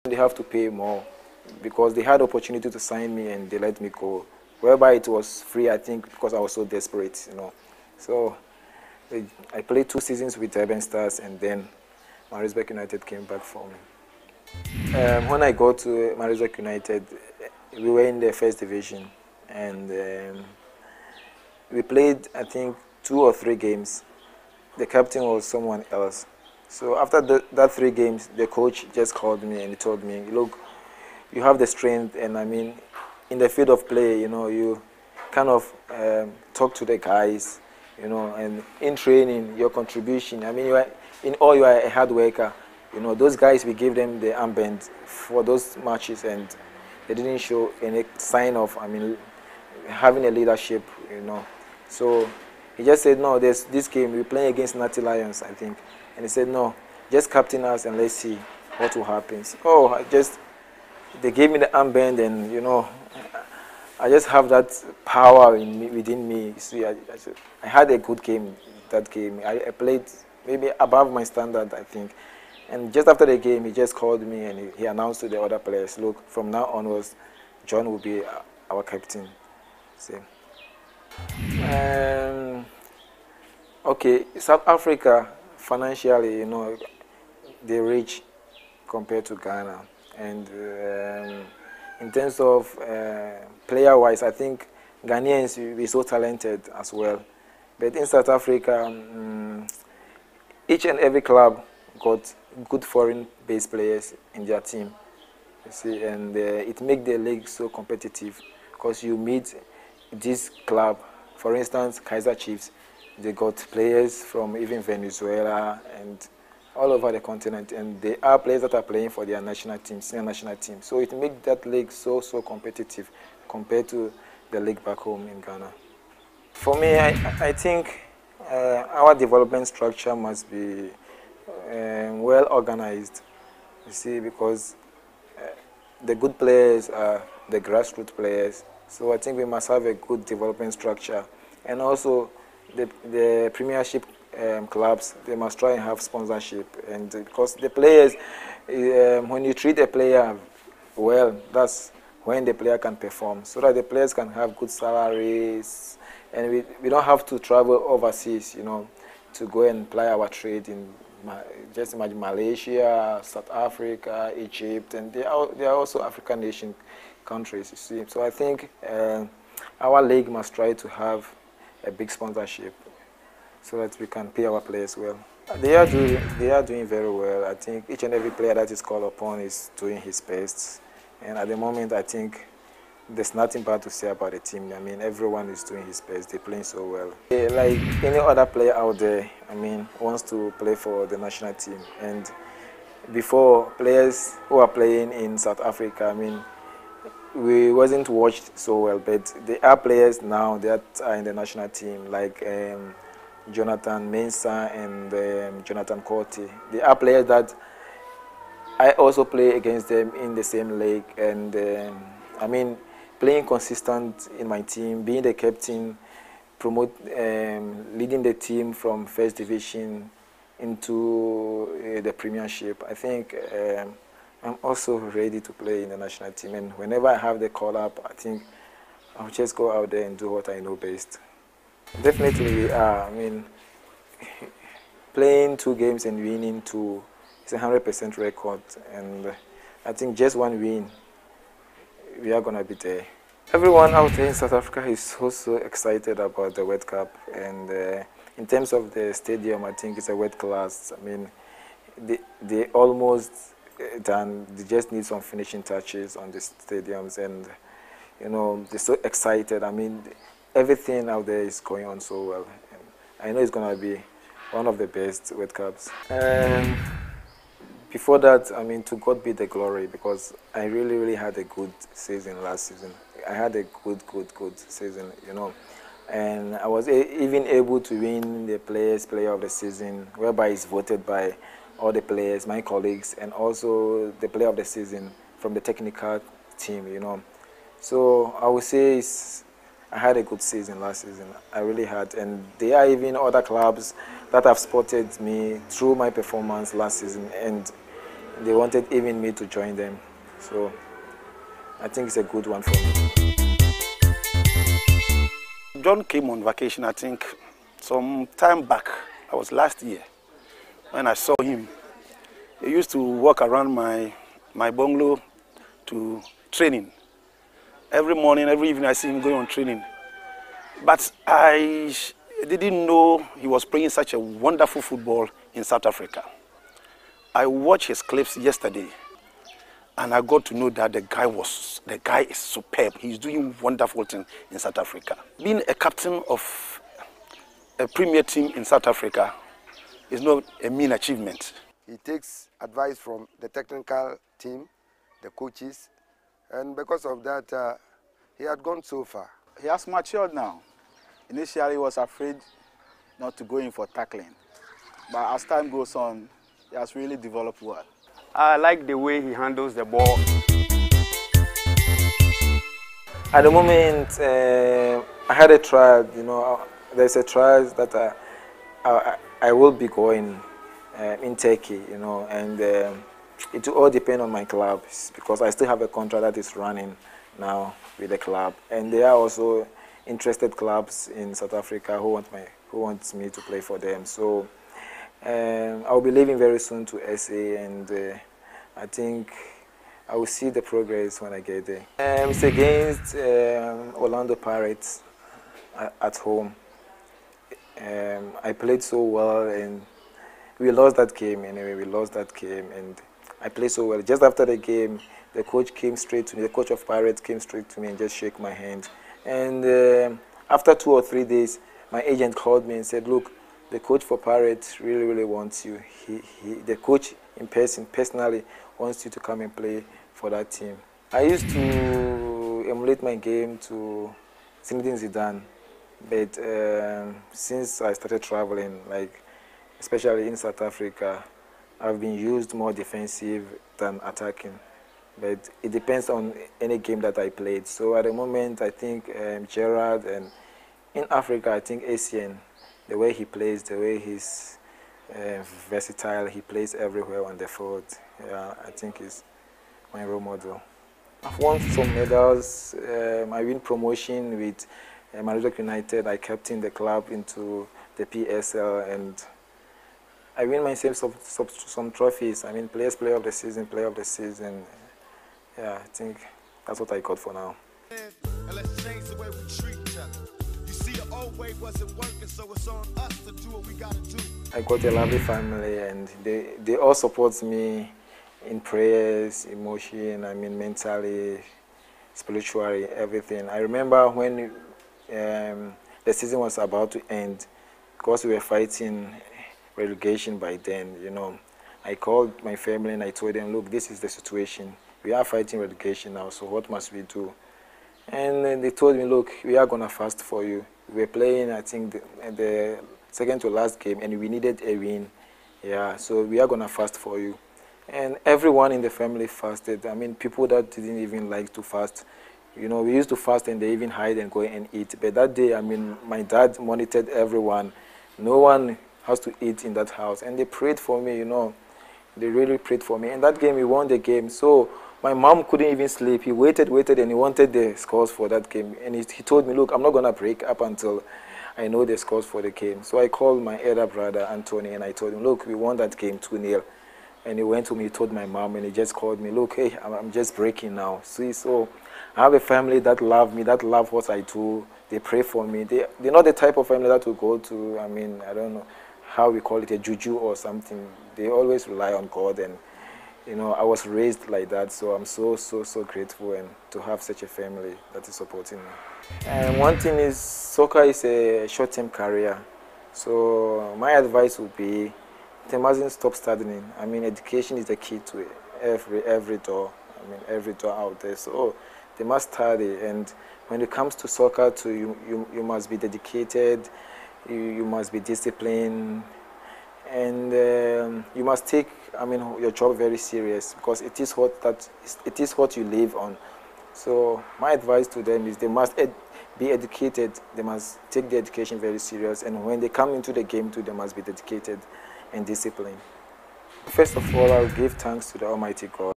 They have to pay more because they had opportunity to sign me and they let me go. Whereby it was free, I think, because I was so desperate, So I played 2 seasons with Urban Stars and then Marisburg United came back for me. When I got to Marisburg United, we were in the first division and we played, I think, 2 or 3 games. The captain was someone else. So after that 3 games, the coach just called me and he told me, look, you have the strength, and I mean, in the field of play, you kind of talk to the guys, and in training, your contribution, I mean, you are a hard worker. Those guys, we gave them the armband for those matches and they didn't show any sign of, I mean, having a leadership, So he just said, no, there's this game, we're playing against Natty Lions, I think. And he said, no, just captain us and let's see what will happen. So, they gave me the armband and, I just have that power within me. See, I had a good game that game. I played maybe above my standard, I think. And just after the game, he just called me and he announced to the other players, look, from now onwards, John will be our captain. See. Okay, South Africa, financially, they're rich compared to Ghana. And in terms of player-wise, I think Ghanaians will be so talented as well. But in South Africa, each and every club got good foreign-based players in their team. You see, and it makes the league so competitive because you meet this club, for instance, Kaizer Chiefs. They got players from even Venezuela and all over the continent, and they are players that are playing for their national team, senior national team. So it makes that league so competitive compared to the league back home in Ghana. For me, I think our development structure must be well organized, you see, because the good players are the grassroots players. So I think we must have a good development structure. And also the Premiership clubs, they must try and have sponsorship. And because the players, when you treat a player well, that's when the player can perform. So that the players can have good salaries. And we don't have to travel overseas, to go and ply our trade in just imagine Malaysia, South Africa, Egypt, and they are also African nation countries, you see. So I think our league must try to have a big sponsorship so that we can pay our players well. They are doing very well. I think each and every player that is called upon is doing his best. And at the moment, I think there's nothing bad to say about the team. I mean, everyone is doing his best. They're playing so well. Like any other player out there, I mean, wants to play for the national team. And before, players who are playing in South Africa, I mean, we wasn't watched so well, but there are players now that are in the national team, like Jonathan Mensah and Jonathan Corti. They are players that I also play against them in the same league, and I mean, playing consistent in my team, being the captain, leading the team from first division into the Premiership. I think I'm also ready to play in the national team, and whenever I have the call up, I think I'll just go out there and do what I know best. Definitely we are. I mean, playing 2 games and winning 2 is a 100% record, and I think just 1 win, we are going to be there. Everyone out there in South Africa is also excited about the World Cup, and in terms of the stadium, I think it's a world class. I mean, they almost done. They just need some finishing touches on the stadiums, and they're so excited. I mean, everything out there is going on so well. And I know it's going to be one of the best World Cups. Before that, I mean, to God be the glory, because I really had a good season last season. I had a good season, and I was even able to win the Player of the Season, whereby it's voted by all the players, my colleagues, and also the Player of the Season from the technical team, So I would say I had a good season last season. I really had, and there are even other clubs that have spotted me through my performance last season, and they wanted even me to join them. So I think it's a good one for me. John came on vacation, I think, some time back. I was last year when I saw him. He used to walk around my bungalow to training. Every morning, every evening, I see him going on training. But I didn't know he was playing such a wonderful football in South Africa. I watched his clips yesterday, and I got to know that the guy is superb. He's doing wonderful things in South Africa. Being a captain of a premier team in South Africa is not a mean achievement. He takes advice from the technical team, the coaches, and because of that, he had gone so far. He has matured now. Initially, he was afraid not to go in for tackling. But as time goes on, he has really developed well. I like the way he handles the ball. At the moment, I had a trial, there's a trial that I will be going in Turkey, and it will all depend on my club because I still have a contract that is running now with the club, and there are also interested clubs in South Africa who wants me to play for them. So I'll be leaving very soon to SA, and I think I will see the progress when I get there. It's against Orlando Pirates at home. I played so well, and we lost that game anyway. We lost that game, and I played so well. Just after the game, the coach came straight to me. The coach of Pirates came straight to me and just shook my hand. And after 2 or 3 days, my agent called me and said, "Look, the coach for Pirates really, really wants you. The coach in person, personally, wants you to come and play for that team." I used to emulate my game to Zinedine Zidane, but since I started traveling, especially in South Africa, I've been used more defensive than attacking. But it depends on any game that I played. So at the moment, I think Gerrard, and in Africa, I think Asian, the way he plays, the way he's versatile, he plays everywhere on the field. Yeah, I think he's my role model. I've won some medals. I win promotion with Arwuah United. I captained the club into the PSL, and I win myself some trophies. I mean, player of the season, player of the season. Yeah, I think that's what I got for now. And let's change the way we treat each other. You see, the old way wasn't working, so it's on us to do what we gotta do. I got a lovely family, and they all support me in prayers, emotion, I mean, mentally, spiritually, everything. I remember when the season was about to end, because we were fighting relegation by then, I called my family and I told them, "Look, this is the situation. We are fighting relegation now, so what must we do?" And they told me, "Look, we are going to fast for you." We were playing, I think, the second to last game, and we needed a win. Yeah, so we are going to fast for you. And everyone in the family fasted. I mean, people that didn't even like to fast. We used to fast and they even hide and go and eat. But that day, I mean, my dad monitored everyone. No one has to eat in that house. And they prayed for me, They really prayed for me. And that game, we won the game. So my mom couldn't even sleep. He waited, and he wanted the scores for that game. And he told me, "Look, I'm not going to break up until I know the scores for the game." So I called my elder brother, Anthony, and I told him, "Look, we won that game 2-0. And he went to me, he told my mom, and he just called me, "Look, hey, I'm just breaking now." See, so I have a family that love me, that love what I do. They pray for me. They're not the type of family that will go to, I mean, I don't know how we call it, a juju or something. They always rely on God, and I was raised like that, so I'm so grateful and to have such a family that is supporting me. And one thing is, soccer is a short-term career, so my advice would be, they mustn't stop studying. I mean, education is the key to every door. I mean, every door out there. So they must study, and when it comes to soccer, you must be dedicated, you must be disciplined, and you must take, I mean, your job very serious, because it is what you live on. So my advice to them is they must be educated. They must take the education very serious, and when they come into the game too, they must be dedicated and disciplined. First of all, I'll give thanks to the Almighty God